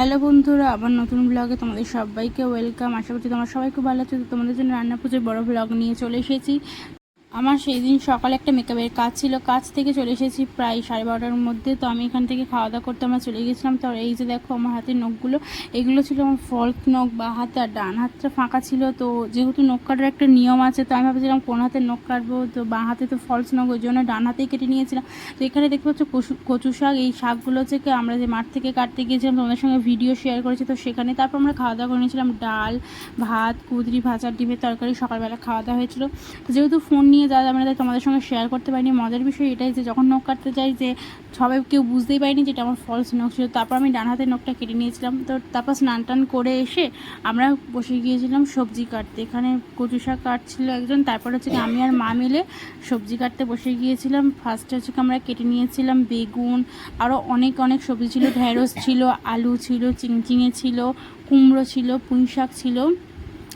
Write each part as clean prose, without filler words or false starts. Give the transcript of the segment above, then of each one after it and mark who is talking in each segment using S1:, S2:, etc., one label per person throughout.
S1: Hello বন্ধুরা, আবার নতুন ব্লগে তোমাদের সবাইকে ওয়েলকাম। আশা করছি তোমরা সবাই খুব ভালো আছো। তোমাদের জন্য রান্না পুজোর বড় ব্লগ নিয়ে চলে এসেছি। আমার সেই দিন সকালে একটা মেকআপের কাজ ছিল, কাজ থেকে চলে এসেছি প্রায় 12:30টার মধ্যে। তো আমি এখান থেকে খাওয়া দাওয়া করতে আমরা চলে গেছিলাম। তো এই যে দেখো আমার হাতের নখগুলো, এগুলো ছিল আমার ফল্স নখ বা হাতে, আর ডান হাতটা ফাঁকা ছিল। তো যেহেতু নখ কাটার একটা নিয়ম আছে, তো আমি ভাবছিলাম কোন হাতে নখ কাটবো, তো বাঁ হাতে তো ফলস নখ, ওই জন্য ডান হাতেই কেটে নিয়েছিলাম। তো এখানে দেখতে পাচ্ছ কচু শাক। এই শাকগুলো হচ্ছে কি আমরা যে মাঠ থেকে কাটতে গিয়েছিলাম, তোমাদের সঙ্গে ভিডিও শেয়ার করেছি। তো সেখানে তারপর আমরা খাওয়া দাওয়া করে নিয়েছিলাম, ডাল ভাত, কুঁদরি ভাজা, ডিমের তরকারি সকালবেলা খাওয়া দাওয়া হয়েছিল। তো যেহেতু ফোন নিয়ে যাওয়া যাবে না, তাই তোমাদের সঙ্গে শেয়ার করতে পারিনি। মজার বিষয় এটাই যে যখন নখ কাটতে যাই, যে সবাই কেউ বুঝতেই পারিনি যেটা আমার ফলস নখ ছিল। তারপর আমি ডান হাতের নখটা কেটে নিয়েছিলাম। তো তারপর স্নান টান করে এসে আমরা বসে গিয়েছিলাম সবজি কাটতে। এখানে কচু শাক কাটছিল একজন, তারপর হচ্ছে কি আমি আর মা মিলে সবজি কাটতে বসে গিয়েছিলাম। ফার্স্টে হচ্ছে কি আমরা কেটে নিয়েছিলাম বেগুন, আরও অনেক অনেক সবজি ছিল, ঢেঁড়স ছিল, আলু ছিল, চিংচিঙে ছিল, কুমড়ো ছিল, পুঁই শাক ছিল।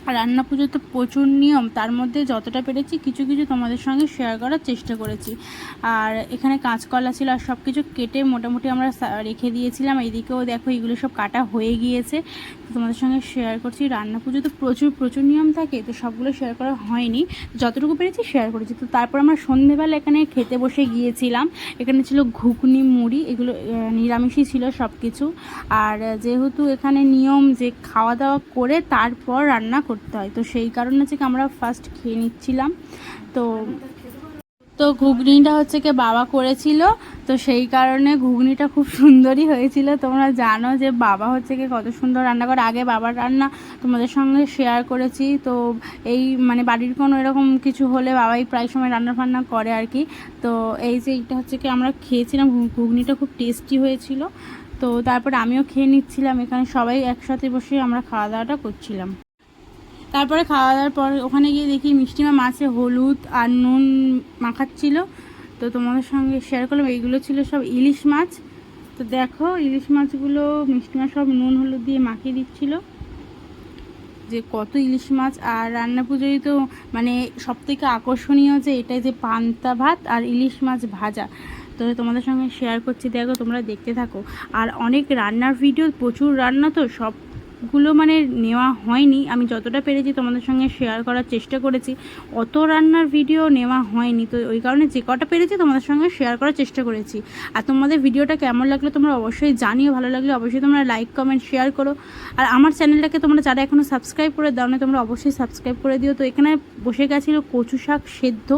S1: আর রান্না পুজো তো প্রচুর নিয়ম, তার মধ্যে যতটা পেরেছি কিছু কিছু তোমাদের সঙ্গে শেয়ার করার চেষ্টা করেছি। আর এখানে কাঁচকলা ছিল, আর সব কিছু কেটে মোটামুটি আমরা রেখে দিয়েছিলাম। এইদিকেও দেখো এগুলো সব কাটা হয়ে গিয়েছে, তোমাদের সঙ্গে শেয়ার করছি। রান্না পুজো তো প্রচুর নিয়ম থাকে, তো সবগুলো শেয়ার করা হয়নি, যতটুকু পেরেছি শেয়ার করেছি। তো তারপর আমরা সন্ধেবেলা এখানে খেতে বসে গিয়েছিলাম। এখানে ছিল ঘুগনি, মুড়ি, এগুলো নিরামিষই ছিল সব কিছু। আর যেহেতু এখানে নিয়ম যে খাওয়া দাওয়া করে তারপর রান্না করতে হয়, তো সেই কারণে হচ্ছে কি আমরা ফার্স্ট খেয়ে নিচ্ছিলাম। তো তো ঘুগনিটা হচ্ছে কি বাবা করেছিল, তো সেই কারণে ঘুগনিটা খুব সুন্দরই হয়েছিল। তোমরা জানো যে বাবা হচ্ছে কি কত সুন্দর রান্না করে। আগে বাবার রান্না তোমাদের সঙ্গে শেয়ার করেছি। তো এই মানে বাড়ির কোনো এরকম কিছু হলে বাবাই প্রায় সময় রান্না ফান্না করে আর কি। তো এই যে এইটা হচ্ছে কি আমরা খেয়েছিলাম, ঘুগনিটা খুব টেস্টি হয়েছিল। তো তারপরে আমিও খেয়ে নিচ্ছিলাম। এখানে সবাই একসাথে বসে আমরা খাওয়া দাওয়াটা করছিলাম। তারপরে খাওয়া দাওয়ার পর ওখানে গিয়ে দেখি মিষ্টিমা মাছে হলুদ আর নুন মাখাচ্ছিল। তো তোমাদের সঙ্গে শেয়ার করলাম, এইগুলো ছিল সব ইলিশ মাছ। তো দেখো ইলিশ মাছগুলো মিষ্টিমা সব নুন হলুদ দিয়ে মাখিয়ে দিচ্ছিল, যে কত ইলিশ মাছ। আর রান্না পুজোয় তো মানে সবথেকে আকর্ষণীয় যে এটাই, যে পান্তা ভাত আর ইলিশ মাছ ভাজা। তো তোমাদের সঙ্গে শেয়ার করছি, দেখো তোমরা দেখতে থাকো। আর অনেক রান্নার ভিডিও, প্রচুর রান্না, তো সবগুলো মানে নেওয়া হয়নি। আমি যতটা পেরেছি তোমাদের সঙ্গে শেয়ার করার চেষ্টা করেছি, অত রান্নার ভিডিও নেওয়া হয়নি। তো ওই কারণে যে কটা পেরেছি তোমাদের সঙ্গে শেয়ার করার চেষ্টা করেছি। আর তোমাদের ভিডিওটা কেমন লাগলো তোমরা অবশ্যই জানিও, ভালো লাগলে অবশ্যই তোমরা লাইক কমেন্ট শেয়ার করো। আর আমার চ্যানেলটাকে তোমরা যারা এখনও সাবস্ক্রাইব করে দাও না, তোমরা অবশ্যই সাবস্ক্রাইব করে দিও। তো এখানে বসে গেছিলো কচু শাক সেদ্ধ।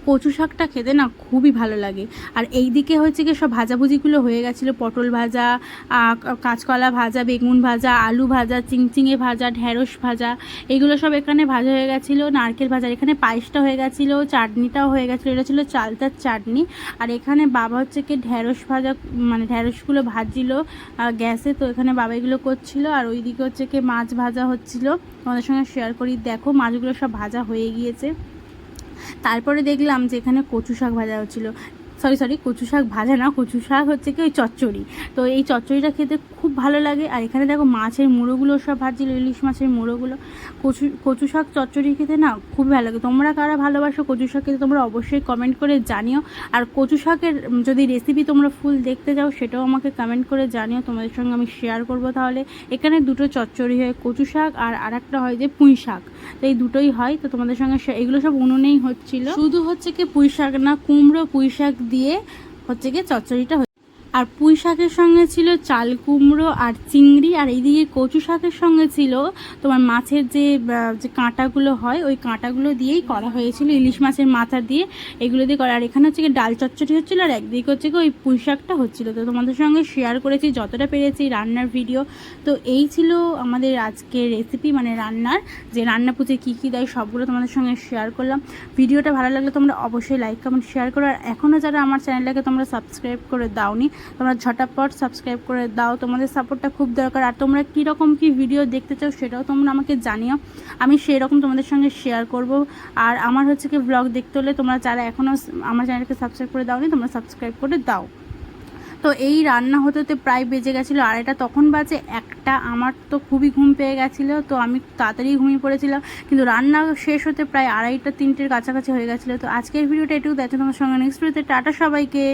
S1: কচু শাকটা খেতে না খুবই ভালো লাগে। আর এই দিকে হচ্ছে কি সব ভাজাভুজিগুলো হয়ে গেছিলো, পটল ভাজা, কাঁচকলা ভাজা, বেগুন ভাজা, আলু ভাজা, চিংচিঙে ভাজা, ঢেঁড়স ভাজা, এগুলো সব এখানে ভাজা হয়ে গেছিলো। নারকেল ভাজা, এখানে পায়েসটা হয়ে গেছিলো, চাটনিটাও হয়ে গেছিলো, এটা ছিল চালতার চাটনি। আর এখানে বাবা হচ্ছে কি ঢেঁড়স ভাজা, মানে ঢেঁড়সগুলো ভাজছিল গ্যাসে, তো এখানে বাবা এগুলো করছিল। আর ওই দিকে হচ্ছে কি মাছ ভাজা হচ্ছিলো, তোমাদের সঙ্গে শেয়ার করি। দেখো মাছগুলো সব ভাজা হয়ে গিয়েছে। তারপরে দেখলাম যে এখানে কচু শাক ভাজা হচ্ছিলো, সরি কচু শাক ভাজা না, কচু শাক হচ্ছে কি ওই চচ্চড়ি। তো এই চচ্চড়িটা খেতে খুব ভালো লাগে। আর এখানে দেখো মাছের মুড়োগুলো সব ভাজছিল, ইলিশ মাছের মুড়োগুলো। কচু শাক চচ্চড়ি খেতে না খুবই ভালো লাগে। তোমরা কারা ভালোবাসো কচু শাক খেতে তোমরা অবশ্যই কমেন্ট করে জানিও। আর কচু শাকের যদি রেসিপি তোমরা ফুল দেখতে চাও, সেটাও আমাকে কমেন্ট করে জানিও, তোমাদের সঙ্গে আমি শেয়ার করব। তাহলে এখানে দুটো চচ্চড়ি হয়, কচু শাক আর আরেকটা হয় যে পুঁই শাক, তো এই দুটোই হয়। তো তোমাদের সঙ্গে এগুলো সব উনুনেই হচ্ছিল। শুধু হচ্ছে কি পুঁই শাক না, কুমড়ো পুঁই শাক দিয়ে হচ্ছে কি চচ্চড়িটা। আর পুঁই শাকের সঙ্গে ছিল চাল কুমড়ো আর চিংড়ি। আর এইদিকে কচু শাকের সঙ্গে ছিল তোমার মাছের যে কাঁটাগুলো হয়, ওই কাঁটাগুলো দিয়েই করা হয়েছিল, ইলিশ মাছের মাথা দিয়ে, এগুলো দিয়ে করা। আর এখানে হচ্ছে কি ডাল চচ্চড়ি হচ্ছিলো, আর একদিকে হচ্ছে কি ওই পুঁই শাকটা হচ্ছিলো। তো তোমাদের সঙ্গে শেয়ার করেছি যতটা পেরেছি রান্নার ভিডিও। তো এই ছিল আমাদের আজকের রেসিপি, মানে রান্নার, যে রান্না পুজোয় কী কী দেয় সবগুলো তোমাদের সঙ্গে শেয়ার করলাম। ভিডিওটা ভালো লাগলে তোমরা অবশ্যই লাইক কমেন্ট শেয়ার করো। আর এখনও যারা আমার চ্যানেলটাকে তোমরা সাবস্ক্রাইব করে দাওনি, তোমরা ঝটাপট সাবস্ক্রাইব করে দাও, তোমাদের সাপোর্টটা খুব দরকার। আর তোমরা কীরকম কী ভিডিও দেখতে চাও সেটাও তোমরা আমাকে জানিও, আমি সেই রকম তোমাদের সঙ্গে শেয়ার করব। আর আমার হচ্ছে কি ব্লগ দেখতে হলে তোমরা যারা এখনও আমার চ্যানেলকে সাবস্ক্রাইব করে দাওনি, তোমরা সাবস্ক্রাইব করে দাও। তো এই রান্না হতে হতে প্রায় বেজে গেছিলো 2:30, তখন বাজে 1টা। আমার তো খুবই ঘুম পেয়ে গেছিলো, তো আমি তাড়াতাড়ি ঘুমিয়ে পড়েছিলাম। কিন্তু রান্না শেষ হতে প্রায় 2:30-3টের কাছাকাছি হয়ে গেছিলো। তো আজকের ভিডিওটা এটুকু, দেখো তোমার সঙ্গে নেক্সট ভিডিওতে। টাটা সবাইকে।